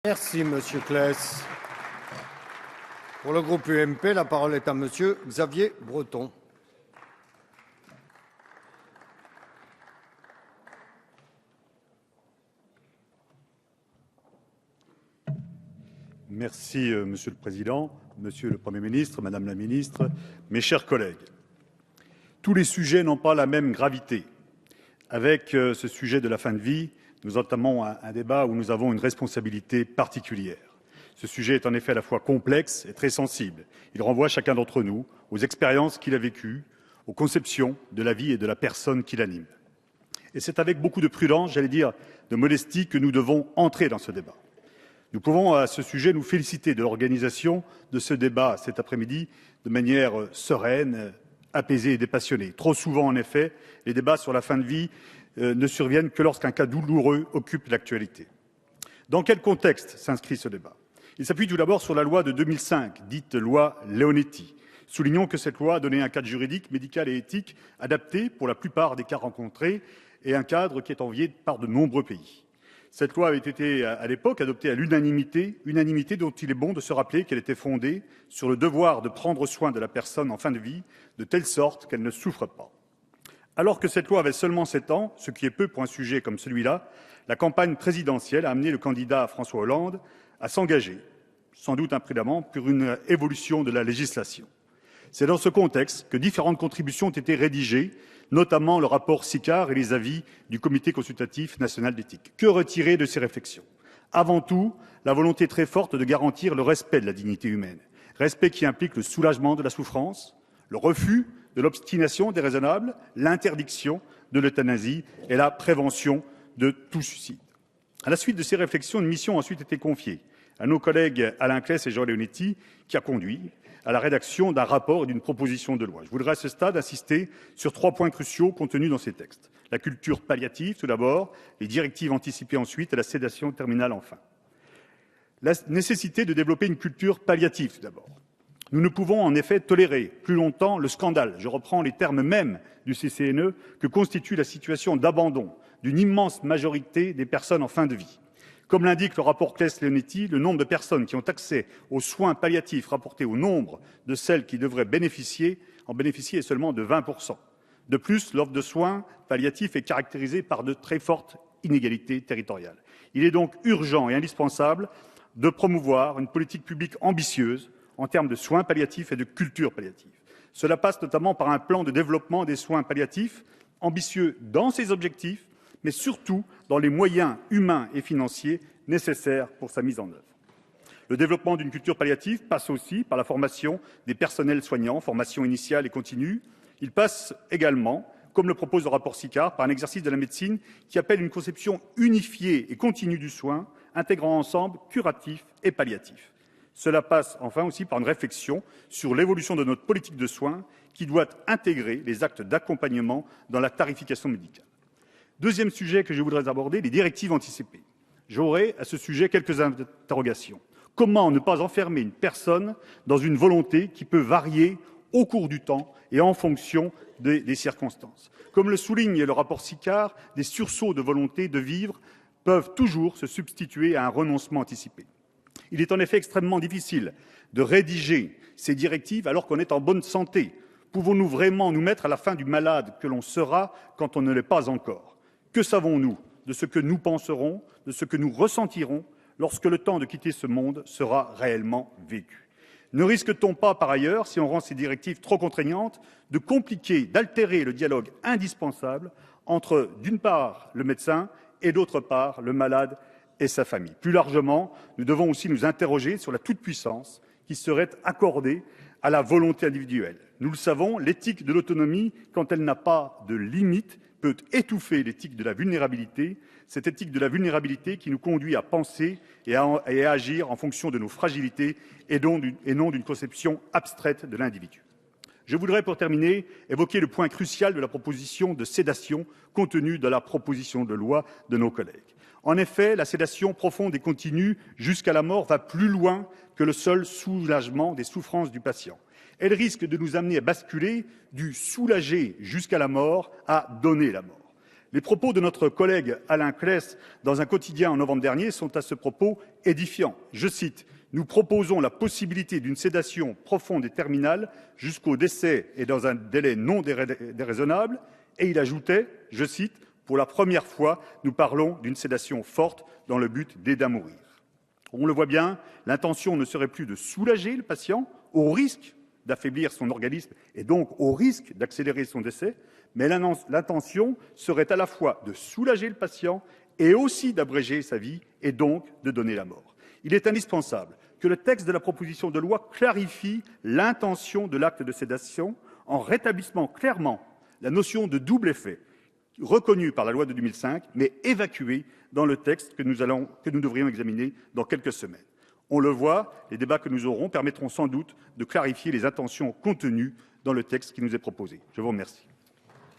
Merci, Monsieur Claes. Pour le groupe UMP, la parole est à Monsieur Xavier Breton. Merci, Monsieur le Président, Monsieur le Premier ministre, Madame la Ministre, mes chers collègues. Tous les sujets n'ont pas la même gravité. Avec ce sujet de la fin de vie, nous entamons un débat où nous avons une responsabilité particulière. Ce sujet est en effet à la fois complexe et très sensible. Il renvoie chacun d'entre nous aux expériences qu'il a vécues, aux conceptions de la vie et de la personne qui l'anime. Et c'est avec beaucoup de prudence, j'allais dire de modestie, que nous devons entrer dans ce débat. Nous pouvons à ce sujet nous féliciter de l'organisation de ce débat cet après-midi de manière sereine, apaisée et dépassionnée. Trop souvent, en effet, les débats sur la fin de vie ne surviennent que lorsqu'un cas douloureux occupe l'actualité. Dans quel contexte s'inscrit ce débat ? Il s'appuie tout d'abord sur la loi de 2005, dite loi Leonetti. Soulignons que cette loi a donné un cadre juridique, médical et éthique adapté pour la plupart des cas rencontrés et un cadre qui est envié par de nombreux pays. Cette loi avait été à l'époque adoptée à l'unanimité, unanimité dont il est bon de se rappeler qu'elle était fondée sur le devoir de prendre soin de la personne en fin de vie, de telle sorte qu'elle ne souffre pas. Alors que cette loi avait seulement 7 ans, ce qui est peu pour un sujet comme celui-là, la campagne présidentielle a amené le candidat François Hollande à s'engager, sans doute imprudemment, pour une évolution de la législation. C'est dans ce contexte que différentes contributions ont été rédigées, notamment le rapport Sicard et les avis du Comité consultatif national d'éthique. Que retirer de ces réflexions ? Avant tout, la volonté très forte de garantir le respect de la dignité humaine. Respect qui implique le soulagement de la souffrance, le refus de l'obstination déraisonnable, l'interdiction de l'euthanasie et la prévention de tout suicide. À la suite de ces réflexions, une mission a ensuite été confiée à nos collègues Alain Claes et Jean Leonetti, qui a conduit à la rédaction d'un rapport et d'une proposition de loi. Je voudrais à ce stade insister sur 3 points cruciaux contenus dans ces textes. La culture palliative, tout d'abord, les directives anticipées ensuite et la sédation terminale enfin. La nécessité de développer une culture palliative, tout d'abord. Nous ne pouvons en effet tolérer plus longtemps le scandale, je reprends les termes mêmes du CCNE, que constitue la situation d'abandon d'une immense majorité des personnes en fin de vie. Comme l'indique le rapport Claes-Leonetti, le nombre de personnes qui ont accès aux soins palliatifs rapporté au nombre de celles qui devraient en bénéficier est seulement de 20%. De plus, l'offre de soins palliatifs est caractérisée par de très fortes inégalités territoriales. Il est donc urgent et indispensable de promouvoir une politique publique ambitieuse en termes de soins palliatifs et de culture palliative. Cela passe notamment par un plan de développement des soins palliatifs ambitieux dans ses objectifs, mais surtout dans les moyens humains et financiers nécessaires pour sa mise en œuvre. Le développement d'une culture palliative passe aussi par la formation des personnels soignants, formation initiale et continue. Il passe également, comme le propose le rapport Sicard, par un exercice de la médecine qui appelle une conception unifiée et continue du soin, intégrant ensemble curatif et palliatif. Cela passe enfin aussi par une réflexion sur l'évolution de notre politique de soins qui doit intégrer les actes d'accompagnement dans la tarification médicale. Deuxième sujet que je voudrais aborder, les directives anticipées. J'aurai à ce sujet quelques interrogations. Comment ne pas enfermer une personne dans une volonté qui peut varier au cours du temps et en fonction des circonstances ? Comme le souligne le rapport Sicard, des sursauts de volonté de vivre peuvent toujours se substituer à un renoncement anticipé. Il est en effet extrêmement difficile de rédiger ces directives alors qu'on est en bonne santé. Pouvons-nous vraiment nous mettre à la fin du malade que l'on sera quand on ne l'est pas encore ? Que savons-nous de ce que nous penserons, de ce que nous ressentirons lorsque le temps de quitter ce monde sera réellement vécu ? Ne risque-t-on pas, par ailleurs, si on rend ces directives trop contraignantes, de compliquer, d'altérer le dialogue indispensable entre, d'une part, le médecin et, d'autre part, le malade et sa famille ? Plus largement, nous devons aussi nous interroger sur la toute-puissance qui serait accordée à la volonté individuelle. Nous le savons, l'éthique de l'autonomie, quand elle n'a pas de limite, peut étouffer l'éthique de la vulnérabilité, cette éthique de la vulnérabilité qui nous conduit à penser et à agir en fonction de nos fragilités et non d'une conception abstraite de l'individu. Je voudrais, pour terminer, évoquer le point crucial de la proposition de sédation contenue dans la proposition de loi de nos collègues. En effet, la sédation profonde et continue jusqu'à la mort va plus loin que le seul soulagement des souffrances du patient. Elle risque de nous amener à basculer du soulager jusqu'à la mort à donner la mort. Les propos de notre collègue Alain Claes dans un quotidien en novembre dernier sont à ce propos édifiants. Je cite « Nous proposons la possibilité d'une sédation profonde et terminale jusqu'au décès et dans un délai non déraisonnable ». Et il ajoutait, je cite « Pour la première fois, nous parlons d'une sédation forte dans le but d'aider à mourir ». On le voit bien, l'intention ne serait plus de soulager le patient au risque d'affaiblir son organisme et donc au risque d'accélérer son décès, mais l'intention serait à la fois de soulager le patient et aussi d'abréger sa vie et donc de donner la mort. Il est indispensable que le texte de la proposition de loi clarifie l'intention de l'acte de sédation en rétablissant clairement la notion de double effet reconnue par la loi de 2005, mais évacuée dans le texte que nous devrions examiner dans quelques semaines. On le voit, les débats que nous aurons permettront sans doute de clarifier les intentions contenues dans le texte qui nous est proposé. Je vous remercie.